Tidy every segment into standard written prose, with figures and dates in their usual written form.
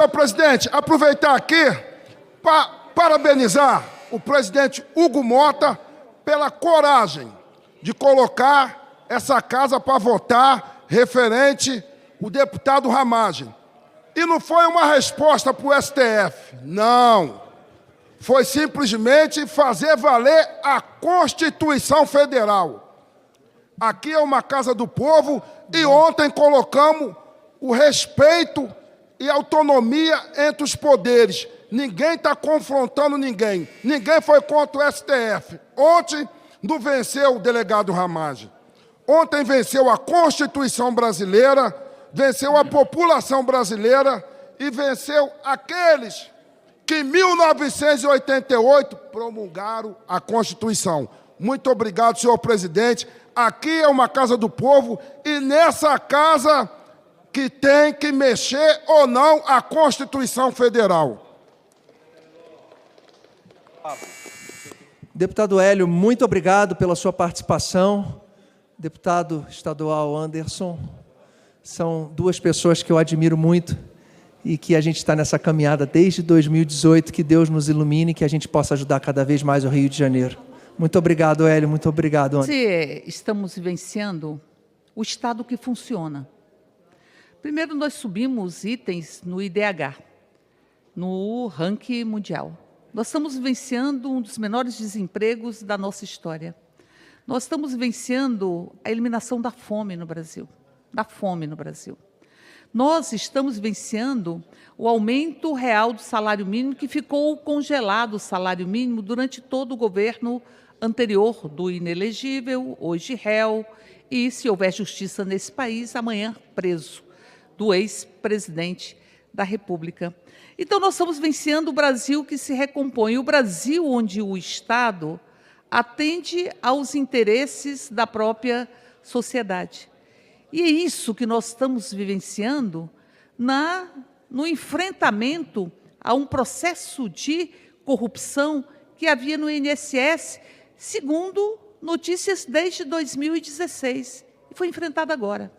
senhor presidente, aproveitar aqui para parabenizar o presidente Hugo Mota pela coragem de colocar essa casa para votar referente o deputado Ramagem. E não foi uma resposta para o STF, não. Foi simplesmente fazer valer a Constituição Federal. Aqui é uma casa do povo e ontem colocamos o respeito e autonomia entre os poderes. Ninguém está confrontando ninguém. Ninguém foi contra o STF. Ontem não venceu o delegado Ramagem. Ontem venceu a Constituição brasileira, venceu a população brasileira e venceu aqueles que em 1988 promulgaram a Constituição. Muito obrigado, senhor presidente. Aqui é uma casa do povo e nessa casa que tem que mexer ou não a Constituição Federal. Deputado Hélio, muito obrigado pela sua participação. Deputado estadual Anderson, são duas pessoas que eu admiro muito e que a gente está nessa caminhada desde 2018, que Deus nos ilumine, que a gente possa ajudar cada vez mais o Rio de Janeiro. Muito obrigado, Hélio, muito obrigado, Anderson. Estamos vivenciando o Estado que funciona. Primeiro, nós subimos itens no IDH, no ranking mundial. Nós estamos vivenciando um dos menores desempregos da nossa história. Nós estamos vivenciando a eliminação da fome no Brasil. Nós estamos vivenciando o aumento real do salário mínimo, que ficou congelado o salário mínimo durante todo o governo anterior do inelegível, hoje réu, e, se houver justiça nesse país, amanhã preso, do ex-presidente da República. Então, nós estamos vivenciando o Brasil que se recompõe, o Brasil onde o Estado atende aos interesses da própria sociedade. E é isso que nós estamos vivenciando no enfrentamento a um processo de corrupção que havia no INSS, segundo notícias desde 2016. E foi enfrentado agora.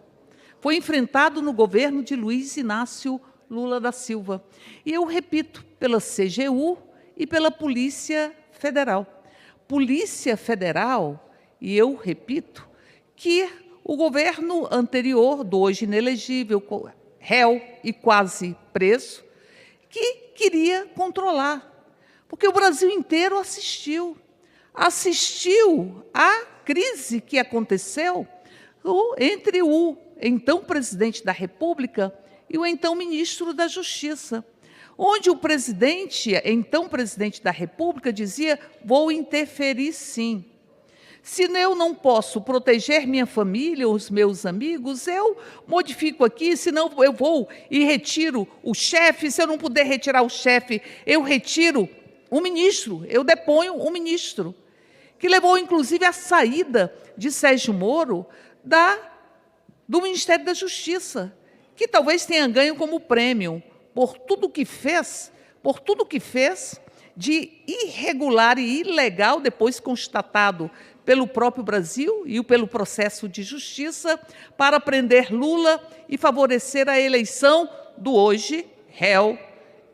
Foi enfrentado no governo de Luiz Inácio Lula da Silva. E eu repito, pela CGU e pela Polícia Federal. Polícia Federal, e eu repito, que o governo anterior, do hoje inelegível, réu e quase preso, que queria controlar. Porque o Brasil inteiro assistiu à crise que aconteceu entre o então presidente da República e o então ministro da Justiça, onde o então presidente da República dizia: vou interferir sim. Se eu não posso proteger minha família, os meus amigos, eu modifico aqui, senão eu vou e retiro o chefe. Se eu não puder retirar o chefe, eu retiro o ministro, eu deponho o ministro, que levou, inclusive, à saída de Sérgio Moro do Ministério da Justiça, que talvez tenha ganho como prêmio por tudo que fez de irregular e ilegal, depois constatado pelo próprio Brasil e pelo processo de justiça, para prender Lula e favorecer a eleição do hoje réu,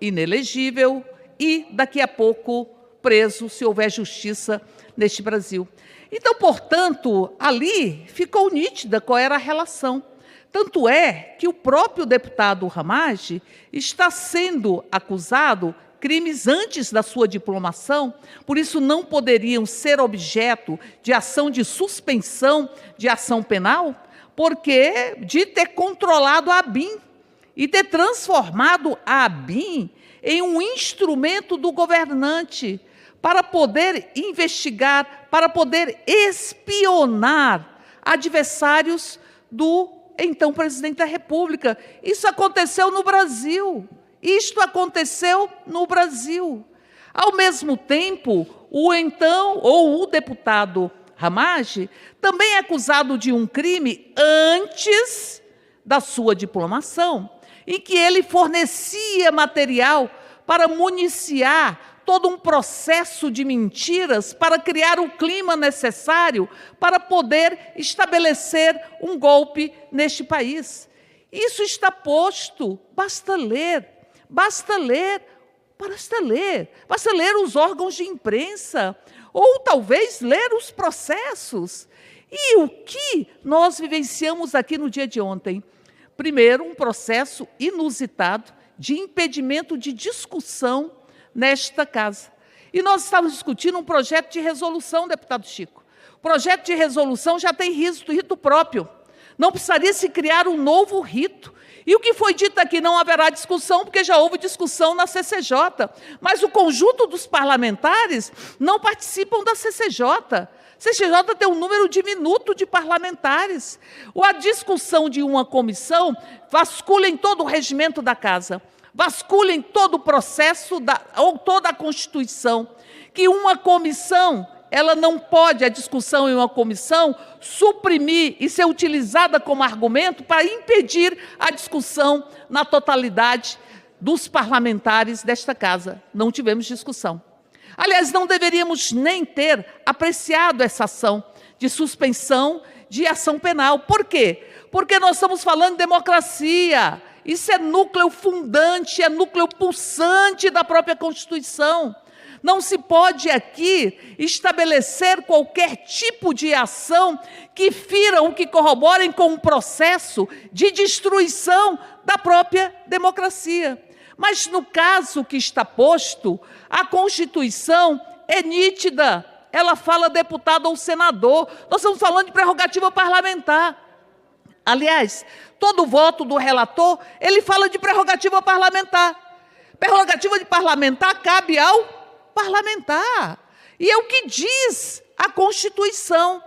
inelegível e, daqui a pouco, preso, se houver justiça neste Brasil. Então, portanto, ali ficou nítida qual era a relação. Tanto é que o próprio deputado Ramagem está sendo acusado crimes antes da sua diplomação, por isso não poderiam ser objeto de ação de suspensão de ação penal, porque de ter controlado a ABIN e ter transformado a ABIN em um instrumento do governante para poder investigar, para poder espionar adversários do então presidente da República. Isso aconteceu no Brasil. Isto aconteceu no Brasil. Ao mesmo tempo, o deputado Ramagem também é acusado de um crime antes da sua diplomação, em que ele fornecia material para municiar todo um processo de mentiras para criar o clima necessário para poder estabelecer um golpe neste país. Isso está posto, basta ler basta ler os órgãos de imprensa, ou talvez ler os processos. E o que nós vivenciamos aqui no dia de ontem? Primeiro, um processo inusitado de impedimento de discussão nesta casa. E nós estávamos discutindo um projeto de resolução, deputado Chico. O projeto de resolução já tem rito próprio. Não precisaria se criar um novo rito. E o que foi dito aqui, não haverá discussão, porque já houve discussão na CCJ. Mas o conjunto dos parlamentares não participam da CCJ. A CCJ tem um número diminuto de parlamentares. A discussão de uma comissão vasculha em todo o regimento da casa, vasculha em todo o processo ou toda a Constituição, que uma comissão, ela não pode, a discussão em uma comissão, suprimir e ser utilizada como argumento para impedir a discussão na totalidade dos parlamentares desta casa. Não tivemos discussão. Aliás, não deveríamos nem ter apreciado essa ação de suspensão de ação penal. Por quê? Porque nós estamos falando de democracia. Isso é núcleo fundante, é núcleo pulsante da própria Constituição. Não se pode aqui estabelecer qualquer tipo de ação que firam, que corroborem com um processo de destruição da própria democracia. Mas no caso que está posto, a Constituição é nítida. Ela fala deputado ou senador. Nós estamos falando de prerrogativa parlamentar. Aliás, todo voto do relator, ele fala de prerrogativa parlamentar. Prerrogativa de parlamentar cabe ao parlamentar. E é o que diz a Constituição.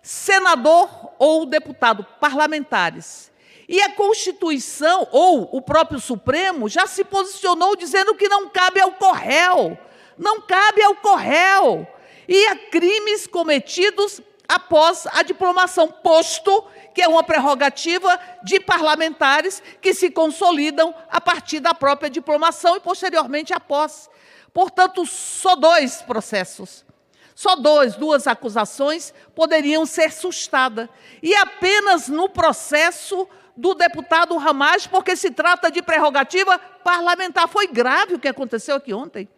Senador ou deputado, parlamentares. E a Constituição, ou o próprio Supremo, já se posicionou dizendo que não cabe ao co-réu. Não cabe ao co-réu. E a crimes cometidos após a diplomação, posto que é uma prerrogativa de parlamentares que se consolidam a partir da própria diplomação e, posteriormente, a posse. Portanto, só 2 processos, só duas acusações poderiam ser sustadas. E apenas no processo do deputado Ramagem, porque se trata de prerrogativa parlamentar. Foi grave o que aconteceu aqui ontem.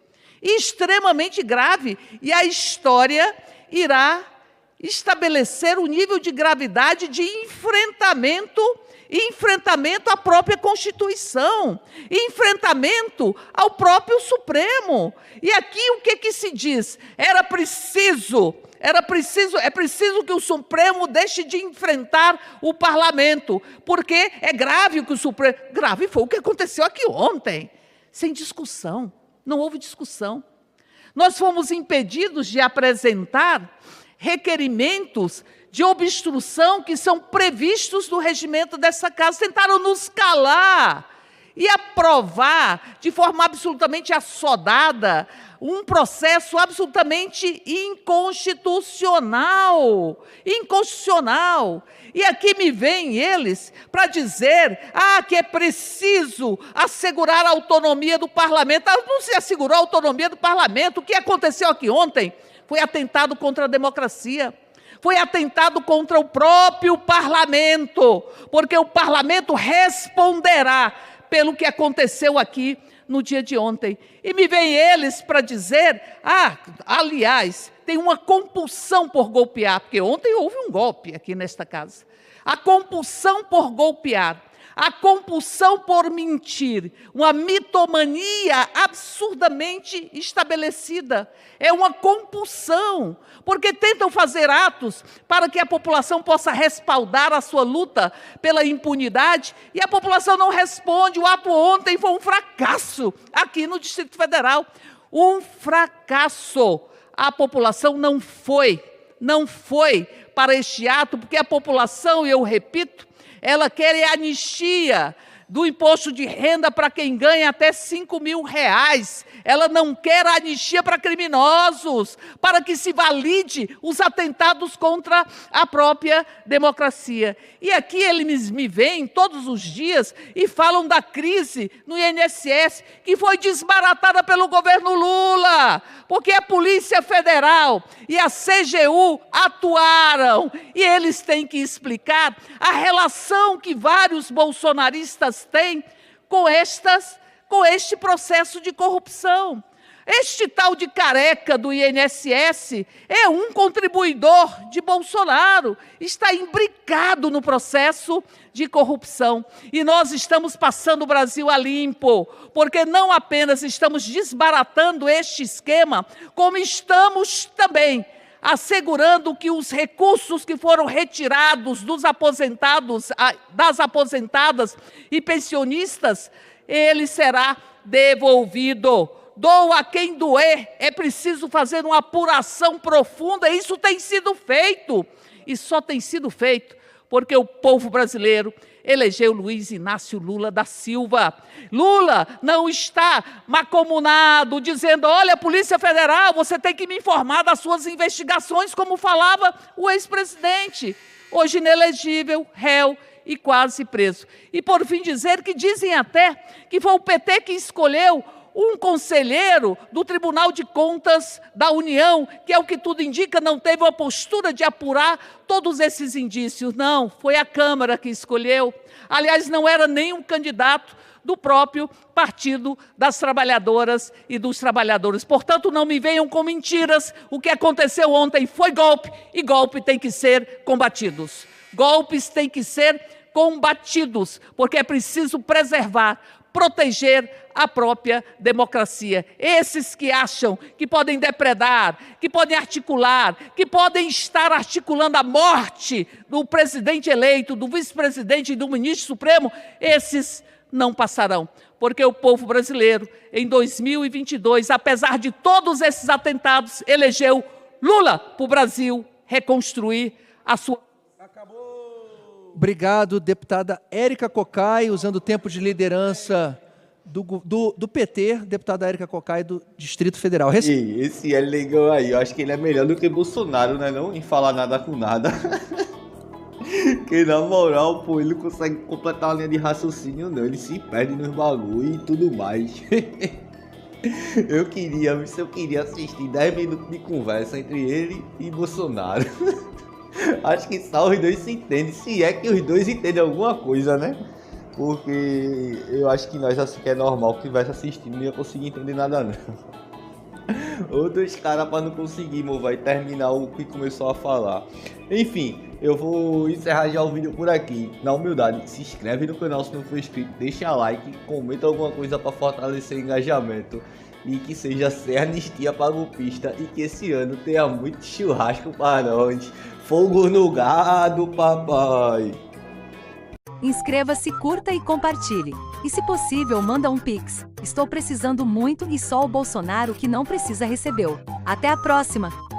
Extremamente grave. E a história irá estabelecer o nível de gravidade de enfrentamento à própria Constituição, enfrentamento ao próprio Supremo. E aqui o que se diz? É preciso que o Supremo deixe de enfrentar o Parlamento, porque é grave o que o Supremo... Grave foi o que aconteceu aqui ontem, sem discussão, não houve discussão. Nós fomos impedidos de apresentar requerimentos de obstrução que são previstos no regimento dessa casa. Tentaram nos calar e aprovar de forma absolutamente assodada um processo absolutamente inconstitucional. Inconstitucional. E aqui me vêm eles para dizer que é preciso assegurar a autonomia do parlamento. Não se assegurou a autonomia do parlamento. O que aconteceu aqui ontem foi atentado contra a democracia. Foi atentado contra o próprio parlamento, porque o parlamento responderá pelo que aconteceu aqui no dia de ontem. E me vêm eles para dizer, aliás, tem uma compulsão por golpear, porque ontem houve um golpe aqui nesta casa. A compulsão por golpear, a compulsão por mentir, uma mitomania absurdamente estabelecida. É uma compulsão, porque tentam fazer atos para que a população possa respaldar a sua luta pela impunidade, e a população não responde. O ato ontem foi um fracasso aqui no Distrito Federal. Um fracasso. A população não foi para este ato, porque a população, e eu repito, ela quer anistia do imposto de renda para quem ganha até R$5.000. Ela não quer anistia para criminosos, para que se valide os atentados contra a própria democracia. E aqui eles me veem todos os dias e falam da crise no INSS, que foi desbaratada pelo governo Lula, porque a Polícia Federal e a CGU atuaram, e eles têm que explicar a relação que vários bolsonaristas têm com com este processo de corrupção. Este tal de careca do INSS é um contribuidor de Bolsonaro, está imbricado no processo de corrupção. E nós estamos passando o Brasil a limpo, porque não apenas estamos desbaratando este esquema, como estamos também assegurando que os recursos que foram retirados dos aposentados, das aposentadas e pensionistas, ele será devolvido. Doa quem doer, é preciso fazer uma apuração profunda, isso tem sido feito, e só tem sido feito porque o povo brasileiro elegeu Luiz Inácio Lula da Silva. Lula não está mancomunado, dizendo, olha, Polícia Federal, você tem que me informar das suas investigações, como falava o ex-presidente, hoje inelegível, réu e quase preso. E por fim dizer que dizem até que foi o PT que escolheu um conselheiro do Tribunal de Contas da União, que é o que tudo indica, não teve uma postura de apurar todos esses indícios. Não, foi a Câmara que escolheu. Aliás, não era nem um candidato do próprio Partido das Trabalhadoras e dos Trabalhadores. Portanto, não me venham com mentiras. O que aconteceu ontem foi golpe, e golpe tem que ser combatidos. Golpes têm que ser combatidos, porque é preciso preservar, proteger a própria democracia. Esses que acham que podem depredar, que podem articular, que podem estar articulando a morte do presidente eleito, do vice-presidente e do ministro supremo, esses não passarão. Porque o povo brasileiro, em 2022, apesar de todos esses atentados, elegeu Lula para o Brasil reconstruir a sua... Obrigado, deputada Érica Cocai, usando o tempo de liderança do PT, deputada Érica Cocai, do Distrito Federal. Esse é legal aí, eu acho que ele é melhor do que Bolsonaro, né, não? Em falar nada com nada. Que na moral, pô, ele não consegue completar uma linha de raciocínio, não. Ele se perde nos bagulho e tudo mais. Eu queria assistir 10 minutos de conversa entre ele e Bolsonaro. Acho que só os dois se entendem, se é que os dois entendem alguma coisa, né? Porque eu acho que nós, assim, que é normal, que estivesse assistindo, não ia conseguir entender nada, não. Outros caras pra não conseguir, meu, vai terminar o que começou a falar. Enfim, eu vou encerrar já o vídeo por aqui. Na humildade, se inscreve no canal se não for inscrito, deixa like, comenta alguma coisa pra fortalecer o engajamento. E que seja sem anistia para golpista e que esse ano tenha muito churrasco para nós. Fogo no gado, papai! Inscreva-se, curta e compartilhe. E se possível, manda um Pix. Estou precisando muito e só o Bolsonaro que não precisa recebeu. Até a próxima!